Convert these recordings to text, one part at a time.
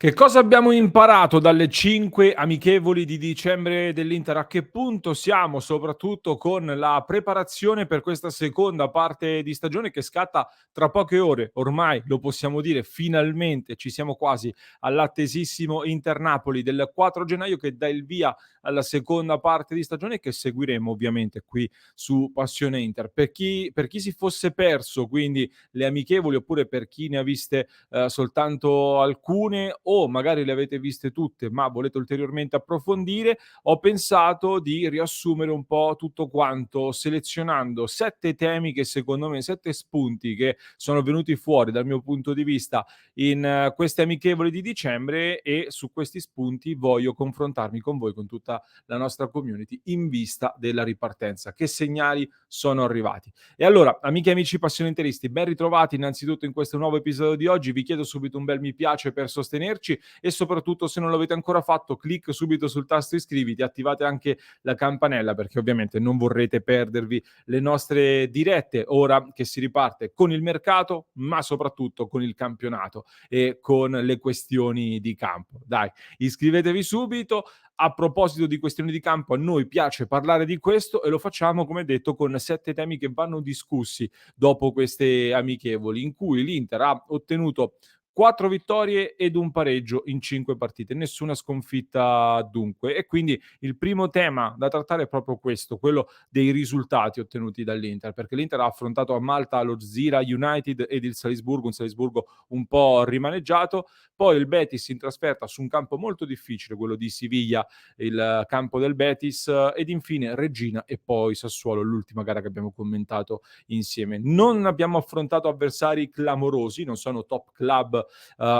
Che cosa abbiamo imparato dalle 5 amichevoli di dicembre dell'Inter? A che punto siamo, soprattutto con la preparazione per questa seconda parte di stagione che scatta tra poche ore? Ormai lo possiamo dire, finalmente ci siamo quasi all'attesissimo Inter-Napoli del 4 gennaio che dà il via alla seconda parte di stagione che seguiremo ovviamente qui su Passione Inter. Per chi si fosse perso quindi le amichevoli oppure per chi ne ha viste soltanto alcune o magari le avete viste tutte ma volete ulteriormente approfondire, ho pensato di riassumere un po' tutto quanto selezionando 7 temi che secondo me 7 spunti che sono venuti fuori dal mio punto di vista in queste amichevoli di dicembre e su questi spunti voglio confrontarmi con voi, con tutta la nostra community in vista della ripartenza. Che segnali sono arrivati? E allora, amiche e amici passioniteristi, ben ritrovati innanzitutto in questo nuovo episodio di oggi. Vi chiedo subito un bel mi piace per sostenerci e soprattutto se non l'avete ancora fatto, clic subito sul tasto iscriviti, attivate anche la campanella perché ovviamente non vorrete perdervi le nostre dirette ora che si riparte con il mercato, ma soprattutto con il campionato e con le questioni di campo. Dai, iscrivetevi subito. A proposito di questioni di campo, a noi piace parlare di questo e lo facciamo, come detto, con 7 temi che vanno discussi dopo queste amichevoli, in cui l'Inter ha ottenuto 4 vittorie ed un pareggio in 5 partite, nessuna sconfitta dunque. E quindi il primo tema da trattare è proprio questo, quello dei risultati ottenuti dall'Inter, perché l'Inter ha affrontato a Malta lo Zira United ed il Salisburgo, un Salisburgo un po' rimaneggiato, poi il Betis in trasferta su un campo molto difficile, quello di Siviglia, il campo del Betis, ed infine Reggina e poi Sassuolo, l'ultima gara che abbiamo commentato insieme. Non abbiamo affrontato avversari clamorosi, non sono top club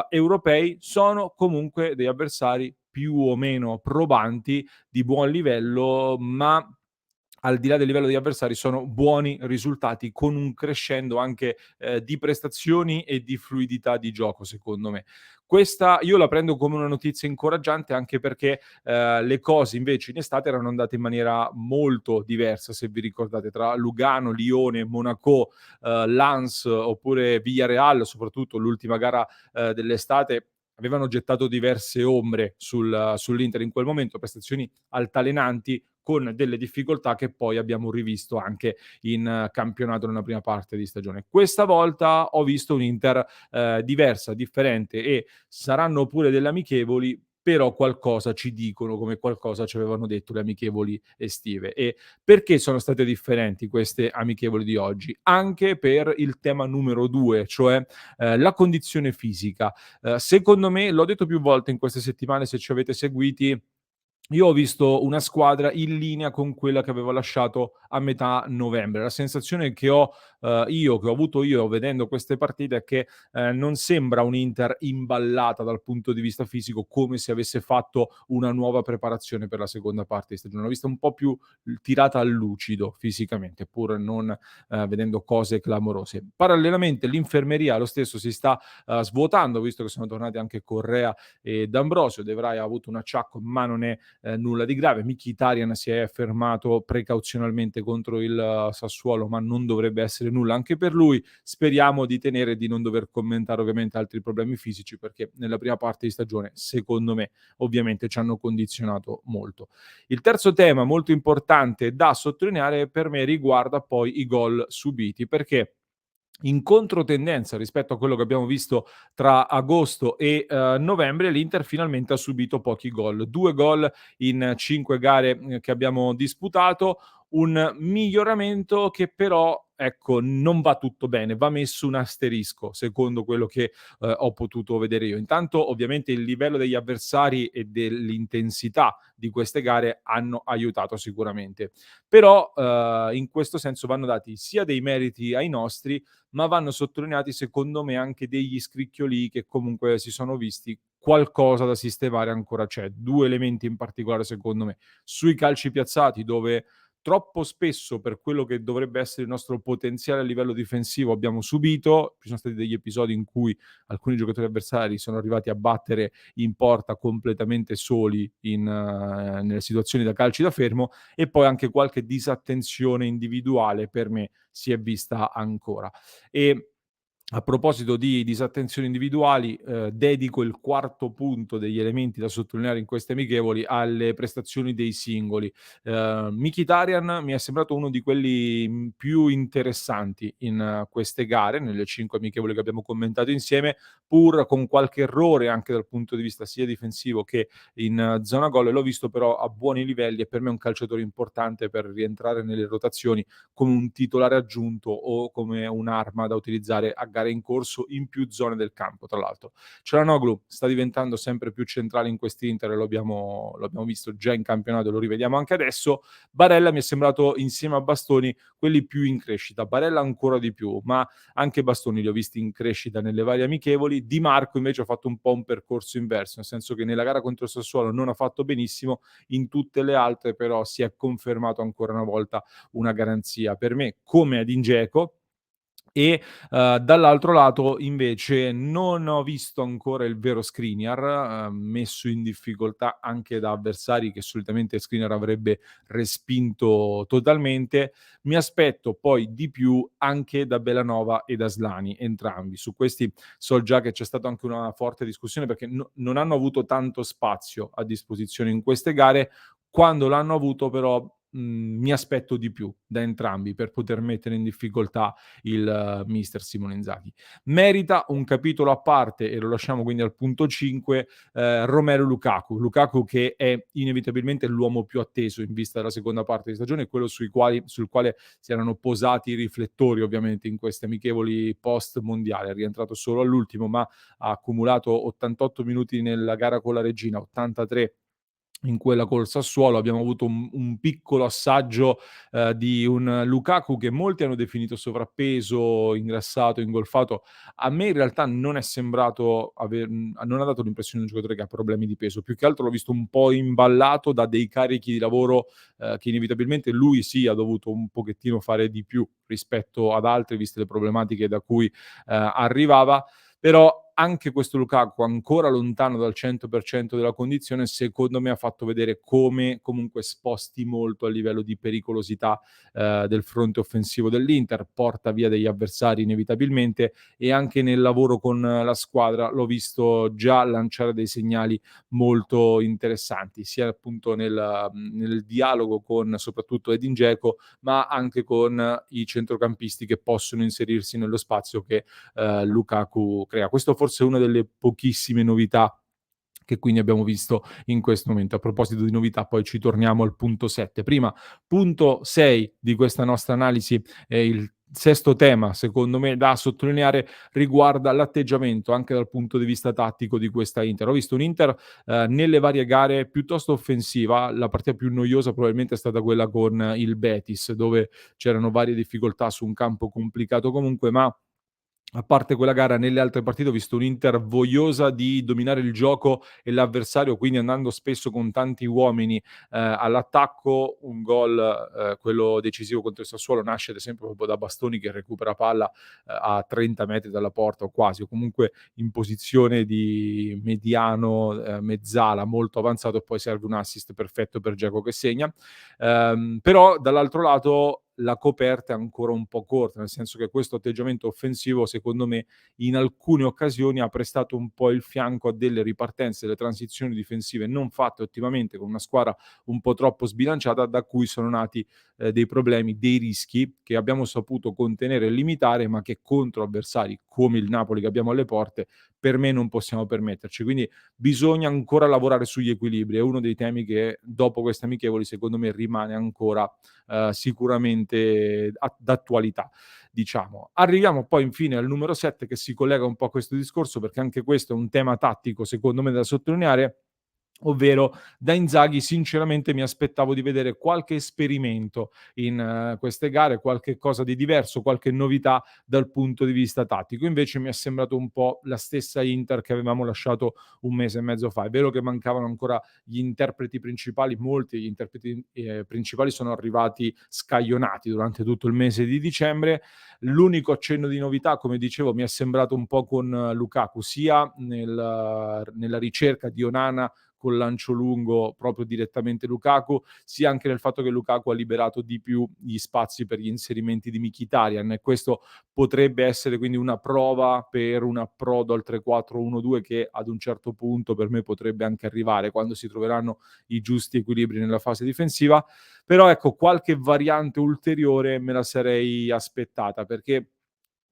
europei, sono comunque degli avversari più o meno probanti, di buon livello, ma al di là del livello degli avversari sono buoni risultati con un crescendo anche di prestazioni e di fluidità di gioco secondo me. Questa io la prendo come una notizia incoraggiante anche perché le cose invece in estate erano andate in maniera molto diversa, se vi ricordate, tra Lugano, Lione, Monaco, Lens oppure Villarreal, soprattutto l'ultima gara dell'estate avevano gettato diverse ombre sull'Inter in quel momento, prestazioni altalenanti con delle difficoltà che poi abbiamo rivisto anche in campionato nella prima parte di stagione. Questa volta ho visto un Inter diversa, differente e saranno pure delle amichevoli, però qualcosa ci dicono, come qualcosa ci avevano detto le amichevoli estive. E perché sono state differenti queste amichevoli di oggi? Anche per il tema numero 2, cioè la condizione fisica. Secondo me, l'ho detto più volte in queste settimane, se ci avete seguiti, io ho visto una squadra in linea con quella che avevo lasciato a metà novembre. La sensazione che ho che ho avuto io vedendo queste partite è che non sembra un Inter imballata dal punto di vista fisico, come se avesse fatto una nuova preparazione per la seconda parte di stagione. L'ho vista un po' più tirata al lucido fisicamente, pur non vedendo cose clamorose. Parallelamente l'infermeria lo stesso si sta svuotando, visto che sono tornati anche Correa e D'Ambrosio. De Vrij ha avuto un acciacco, ma non è nulla di grave. Mkhitaryan si è fermato precauzionalmente contro il Sassuolo, ma non dovrebbe essere nulla anche per lui. Speriamo di tenere e di non dover commentare ovviamente altri problemi fisici, perché nella prima parte di stagione, secondo me, ovviamente ci hanno condizionato molto. Il terzo tema molto importante da sottolineare per me riguarda poi i gol subiti, perché in controtendenza rispetto a quello che abbiamo visto tra agosto e novembre, l'Inter finalmente ha subito pochi gol. 2 gol in 5 gare che abbiamo disputato, un miglioramento che però, ecco, non va tutto bene, va messo un asterisco, secondo quello che ho potuto vedere io. Intanto, ovviamente, il livello degli avversari e dell'intensità di queste gare hanno aiutato sicuramente. Però, in questo senso vanno dati sia dei meriti ai nostri, ma vanno sottolineati secondo me anche degli scricchioli che comunque si sono visti, qualcosa da sistemare ancora c'è. 2 elementi in particolare secondo me: sui calci piazzati dove troppo spesso per quello che dovrebbe essere il nostro potenziale a livello difensivo abbiamo subito, ci sono stati degli episodi in cui alcuni giocatori avversari sono arrivati a battere in porta completamente soli nelle situazioni da calci da fermo e poi anche qualche disattenzione individuale per me si è vista ancora. E A proposito di disattenzioni individuali, dedico il quarto punto degli elementi da sottolineare in queste amichevoli alle prestazioni dei singoli. Mkhitaryan mi è sembrato uno di quelli, più interessanti in queste gare, nelle 5 amichevoli che abbiamo commentato insieme, pur con qualche errore anche dal punto di vista sia difensivo che in zona gol, e l'ho visto però a buoni livelli e per me è un calciatore importante per rientrare nelle rotazioni come un titolare aggiunto o come un'arma da utilizzare a gare in corso in più zone del campo, tra l'altro. Çalhanoğlu sta diventando sempre più centrale in quest'Inter, lo abbiamo visto già in campionato e lo rivediamo anche adesso. Barella mi è sembrato, insieme a Bastoni, quelli più in crescita. Barella ancora di più, ma anche Bastoni li ho visti in crescita nelle varie amichevoli. Di Marco invece ha fatto un po' un percorso inverso, nel senso che nella gara contro il Sassuolo non ha fatto benissimo, in tutte le altre però si è confermato ancora una volta una garanzia per me, come ad Dzeko. E dall'altro lato invece non ho visto ancora il vero Skriniar, messo in difficoltà anche da avversari che solitamente Skriniar avrebbe respinto totalmente. Mi aspetto poi di più anche da Belanova e da Aslani, entrambi. Su questi so già che c'è stata anche una forte discussione perché non hanno avuto tanto spazio a disposizione in queste gare. Quando l'hanno avuto però, mi aspetto di più da entrambi per poter mettere in difficoltà il mister Simone Inzaghi. Merita un capitolo a parte, e lo lasciamo quindi al punto 5, Romelu Lukaku. Lukaku che è inevitabilmente l'uomo più atteso in vista della seconda parte di stagione, quello sul quale si erano posati i riflettori ovviamente in queste amichevoli post mondiale. È rientrato solo all'ultimo, ma ha accumulato 88 minuti nella gara con la Regina, 83 in quella col Sassuolo. Abbiamo avuto un piccolo assaggio di un Lukaku che molti hanno definito sovrappeso, ingrassato, ingolfato. A me in realtà non è sembrato non ha dato l'impressione di un giocatore che ha problemi di peso, più che altro l'ho visto un po' imballato da dei carichi di lavoro che inevitabilmente lui sì ha dovuto un pochettino fare di più rispetto ad altri, viste le problematiche da cui arrivava. Però anche questo Lukaku, ancora lontano dal 100% della condizione, secondo me ha fatto vedere come comunque sposti molto a livello di pericolosità del fronte offensivo dell'Inter, porta via degli avversari inevitabilmente, e anche nel lavoro con la squadra l'ho visto già lanciare dei segnali molto interessanti, sia appunto nel dialogo con soprattutto Edin Dzeko, ma anche con i centrocampisti che possono inserirsi nello spazio che Lukaku crea. Questo forse è una delle pochissime novità che quindi abbiamo visto in questo momento. A proposito di novità, poi ci torniamo al punto 7. Prima, punto 6 di questa nostra analisi, il sesto tema, secondo me, da sottolineare riguarda l'atteggiamento anche dal punto di vista tattico di questa Inter. Ho visto un'Inter nelle varie gare piuttosto offensiva. La partita più noiosa probabilmente è stata quella con il Betis, dove c'erano varie difficoltà su un campo complicato comunque, ma a parte quella gara, nelle altre partite ho visto un'Inter vogliosa di dominare il gioco e l'avversario, quindi andando spesso con tanti uomini all'attacco. Un gol, quello decisivo contro il Sassuolo, nasce ad esempio proprio da Bastoni che recupera palla a 30 metri dalla porta o quasi, o comunque in posizione di mediano, mezzala, molto avanzato, e poi serve un assist perfetto per Dzeko che segna. Però dall'altro lato la coperta è ancora un po' corta, nel senso che questo atteggiamento offensivo, secondo me, in alcune occasioni ha prestato un po' il fianco a delle ripartenze, delle transizioni difensive non fatte ottimamente, con una squadra un po' troppo sbilanciata, da cui sono nati dei problemi, dei rischi che abbiamo saputo contenere e limitare, ma che contro avversari come il Napoli che abbiamo alle porte, per me non possiamo permetterci. Quindi bisogna ancora lavorare sugli equilibri. È uno dei temi che dopo queste amichevoli, secondo me, rimane ancora sicuramente d'attualità, diciamo. Arriviamo poi infine al numero 7, che si collega un po' a questo discorso, perché anche questo è un tema tattico secondo me da sottolineare, ovvero da Inzaghi sinceramente mi aspettavo di vedere qualche esperimento in queste gare, qualche cosa di diverso, qualche novità dal punto di vista tattico. Invece mi è sembrato un po' la stessa Inter che avevamo lasciato un mese e mezzo fa. È vero che mancavano ancora gli interpreti principali, molti degli interpreti principali sono arrivati scaglionati durante tutto il mese di dicembre. L'unico accenno di novità, come dicevo, mi è sembrato un po' con Lukaku, sia nella ricerca di Onana col lancio lungo proprio direttamente Lukaku, sia anche nel fatto che Lukaku ha liberato di più gli spazi per gli inserimenti di Mkhitaryan, e questo potrebbe essere quindi una prova per un approdo al 3-4-1-2 che ad un certo punto per me potrebbe anche arrivare quando si troveranno i giusti equilibri nella fase difensiva. Però ecco, qualche variante ulteriore me la sarei aspettata, perché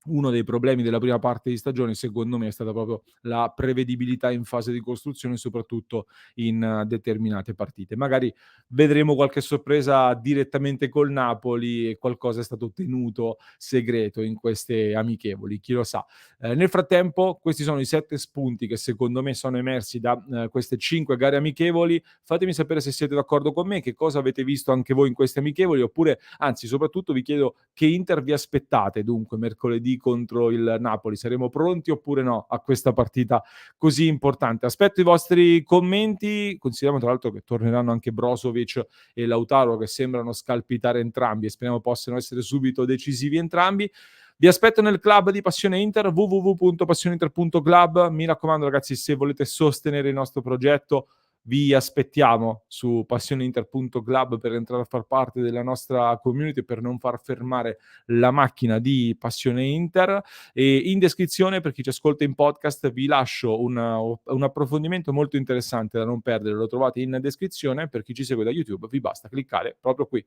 uno dei problemi della prima parte di stagione, secondo me, è stata proprio la prevedibilità in fase di costruzione, soprattutto in determinate partite. Magari vedremo qualche sorpresa direttamente col Napoli e qualcosa è stato tenuto segreto in queste amichevoli, chi lo sa. Nel frattempo, questi sono i 7 spunti che secondo me sono emersi da queste 5 gare amichevoli. Fatemi sapere se siete d'accordo con me, che cosa avete visto anche voi in queste amichevoli, oppure anzi, soprattutto vi chiedo che Inter vi aspettate dunque mercoledì contro il Napoli. Saremo pronti oppure no a questa partita così importante? Aspetto i vostri commenti, consideriamo tra l'altro che torneranno anche Brozovic e Lautaro, che sembrano scalpitare entrambi e speriamo possano essere subito decisivi entrambi. Vi aspetto nel club di Passione Inter, www.passioneinter.club. Mi raccomando ragazzi, se volete sostenere il nostro progetto, vi aspettiamo su passioneinter.club per entrare a far parte della nostra community, per non far fermare la macchina di Passione Inter. E in descrizione, per chi ci ascolta in podcast, vi lascio un approfondimento molto interessante da non perdere, lo trovate in descrizione. Per chi ci segue da YouTube vi basta cliccare proprio qui.